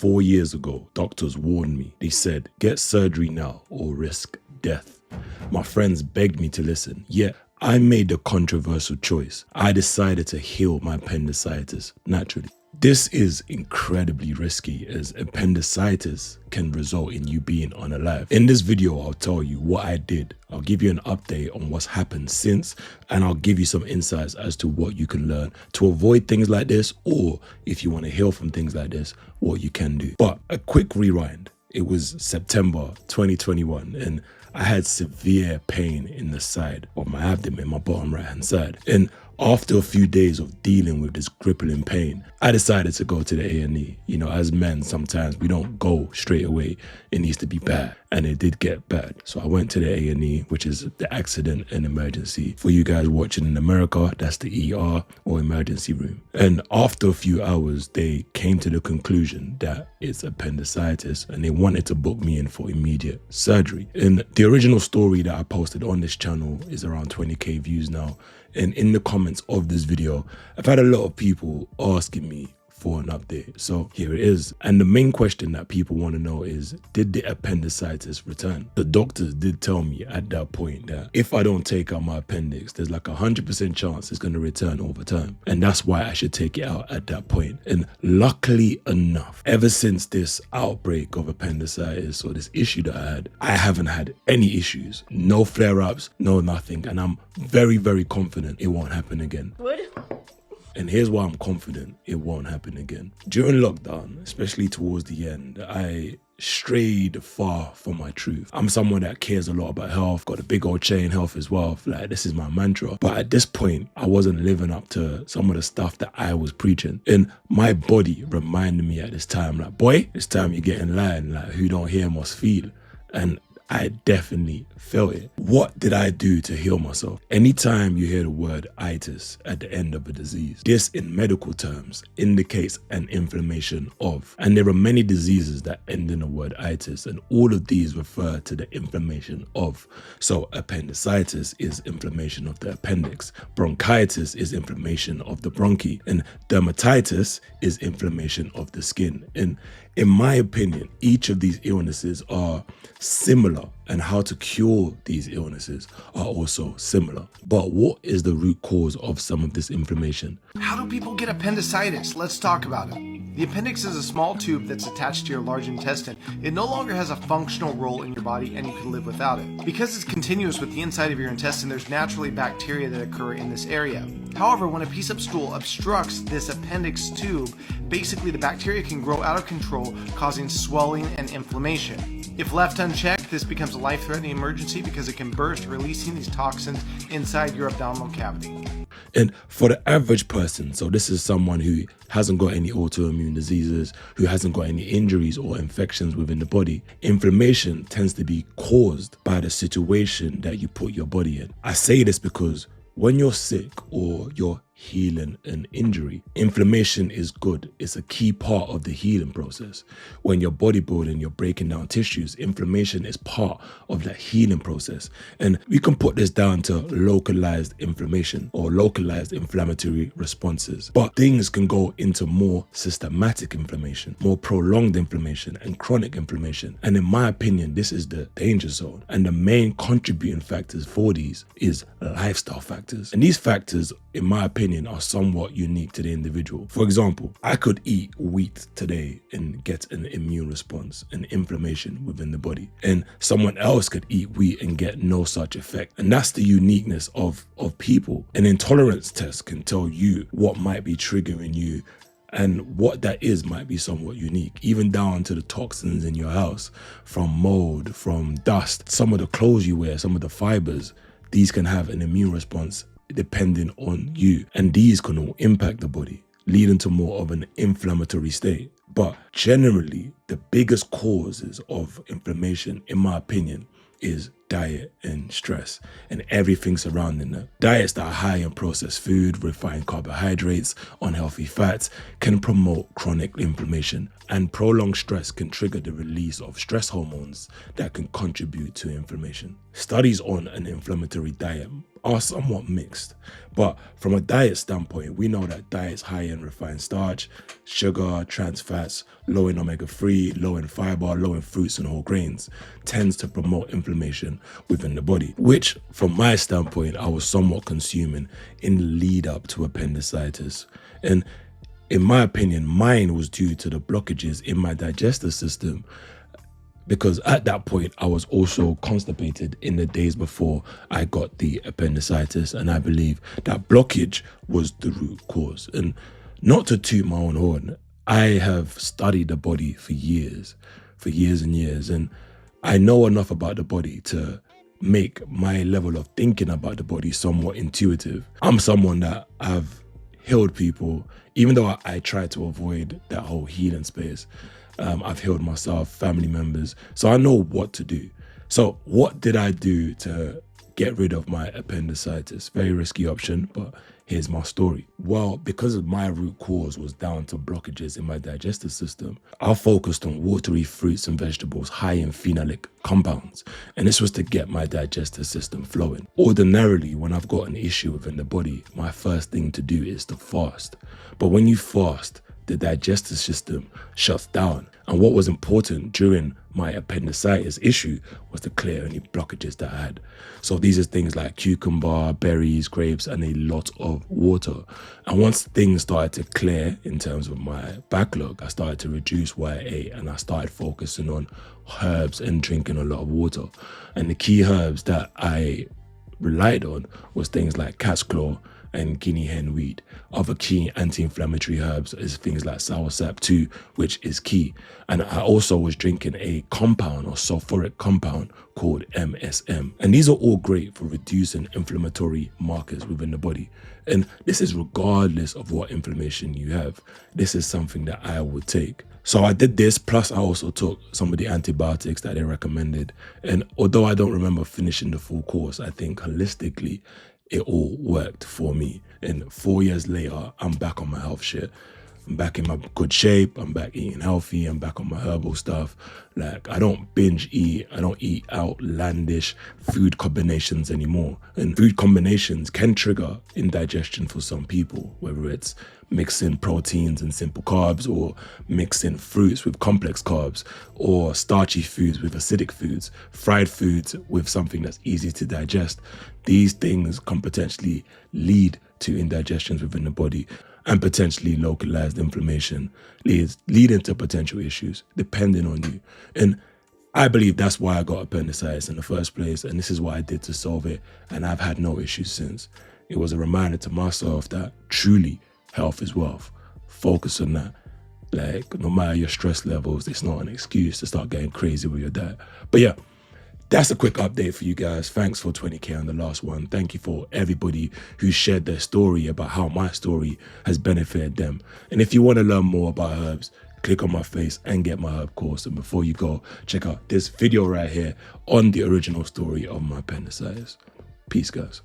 4 years ago, doctors warned me. They said, get surgery now or risk death. My friends begged me to listen, yet I made the controversial choice. I decided to heal my appendicitis naturally. This is incredibly risky, as appendicitis can result in you being unalive. In this video, I'll tell you what I did. I'll give you an update on what's happened since, and I'll give you some insights as to what you can learn to avoid things like this, or if you want to heal from things like this, what you can do. But a quick rewind. It was September 2021, and I had severe pain in the side of my abdomen, my bottom right hand side. And after a few days of dealing with this crippling pain, I decided to go to the A&E. You know, as men, sometimes we don't go straight away. It needs to be bad. And it did get bad. So I went to the A&E, which is the accident and emergency. For you guys watching in America, that's the ER or emergency room. And after a few hours, they came to the conclusion that it's appendicitis, and they wanted to book me in for immediate surgery. And the original story that I posted on this channel is around 20k views now. And in the comments of this video, I've had a lot of people asking me for an update. So here it is. And the main question that people want to know is, did the appendicitis return? The doctors did tell me at that point that if I don't take out my appendix, there's like 100% chance it's going to return over time. And that's why I should take it out at that point. And luckily enough, ever since this outbreak of appendicitis or this issue that I haven't had any issues, no flare-ups, no nothing. And I'm very, very confident it won't happen again. And here's why I'm confident it won't happen again. During lockdown, especially towards the end, I strayed far from my truth. I'm someone that cares a lot about health, got a big old chain, health is wealth. Like, this is my mantra. But at this point, I wasn't living up to some of the stuff that I was preaching. And my body reminded me at this time, like, boy, it's time you get in line. Like, who don't hear must feel. And I definitely felt it. What did I do to heal myself? Anytime you hear the word itis at the end of a disease, this in medical terms indicates an inflammation of. And there are many diseases that end in the word itis, and all of these refer to the inflammation of. So appendicitis is inflammation of the appendix. Bronchitis is inflammation of the bronchi. And dermatitis is inflammation of the skin. And in my opinion, each of these illnesses are similar, and how to cure these illnesses are also similar. But what is the root cause of some of this inflammation? How do people get appendicitis? Let's talk about it. The appendix is a small tube that's attached to your large intestine. It no longer has a functional role in your body, and you can live without it. Because it's continuous with the inside of your intestine, there's naturally bacteria that occur in this area. However, when a piece of stool obstructs this appendix tube, basically the bacteria can grow out of control, causing swelling and inflammation. If left unchecked, this becomes a life-threatening emergency because it can burst, releasing these toxins inside your abdominal cavity. And for the average person, so this is someone who hasn't got any autoimmune diseases, who hasn't got any injuries or infections within the body, inflammation tends to be caused by the situation that you put your body in. I say this because when you're sick or you're healing an injury, inflammation is good. It's a key part of the healing process. When you're bodybuilding, you're breaking down tissues, inflammation is part of that healing process. And we can put this down to localized inflammation or localized inflammatory responses. But things can go into more systematic inflammation, more prolonged inflammation, and chronic inflammation. And in my opinion, this is the danger zone. And the main contributing factors for these is lifestyle factors. And these factors, in my opinion, are somewhat unique to the individual. For example, I could eat wheat today and get an immune response, an inflammation within the body. And someone else could eat wheat and get no such effect. And that's the uniqueness of people. An intolerance test can tell you what might be triggering you, and what that is might be somewhat unique, even down to the toxins in your house, from mold, from dust, some of the clothes you wear, some of the fibers. These can have an immune response depending on you, and these can all impact the body, leading to more of an inflammatory state. But generally, the biggest causes of inflammation, in my opinion, is diet and stress and everything surrounding that. Diets that are high in processed food, refined carbohydrates, unhealthy fats can promote chronic inflammation, and prolonged stress can trigger the release of stress hormones that can contribute to inflammation. Studies on an inflammatory diet are somewhat mixed. But from a diet standpoint, we know that diets high in refined starch, sugar, trans fats, low in omega-3, low in fiber, low in fruits and whole grains tends to promote inflammation within the body, which from my standpoint, I was somewhat consuming in the lead up to appendicitis. And in my opinion, mine was due to the blockages in my digestive system, because at that point I was also constipated in the days before I got the appendicitis, and I believe that blockage was the root cause. And not to toot my own horn, I have studied the body for years and years, and I know enough about the body to make my level of thinking about the body somewhat intuitive. I'm someone that I've healed people, even though I try to avoid that whole healing space. I've healed myself, family members, so I know what to do. So what did I do to get rid of my appendicitis? Very risky option, but here's my story. Well, because of my root cause was down to blockages in my digestive system, I focused on watery fruits and vegetables high in phenolic compounds, and this was to get my digestive system flowing. Ordinarily, when I've got an issue within the body, my first thing to do is to fast. But when you fast, the digestive system shuts down. And what was important during my appendicitis issue was to clear any blockages that I had. So these are things like cucumber, berries, grapes, and a lot of water. And once things started to clear in terms of my backlog, I started to reduce what I ate, and I started focusing on herbs and drinking a lot of water. And the key herbs that I relied on was things like cat's claw and guinea hen weed. Other key anti-inflammatory herbs is things like soursop too, which is key. And I also was drinking a compound or sulfuric compound called MSM. And these are all great for reducing inflammatory markers within the body. And this is regardless of what inflammation you have. This is something that I would take. So I did this, plus I also took some of the antibiotics that they recommended. And although I don't remember finishing the full course, I think holistically, it all worked for me. And 4 years later, I'm back on my health shit. I'm back in my good shape. I'm back eating healthy. I'm back on my herbal stuff. Like, I don't binge eat. I don't eat outlandish food combinations anymore. And food combinations can trigger indigestion for some people, whether it's mixing proteins and simple carbs, or mixing fruits with complex carbs, or starchy foods with acidic foods, fried foods with something that's easy to digest. These things can potentially lead to indigestions within the body and potentially localized inflammation, leading to potential issues depending on you. And I believe that's why I got appendicitis in the first place, and this is what I did to solve it, and I've had no issues since. It was a reminder to myself that truly health is wealth. Focus on that. Like, no matter your stress levels, it's not an excuse to start getting crazy with your diet. But yeah, that's a quick update for you guys. Thanks for 20K on the last one. Thank you for everybody who shared their story about how my story has benefited them. And if you want to learn more about herbs, click on my face and get my herb course. And before you go, check out this video right here on the original story of my appendicitis. Peace, guys.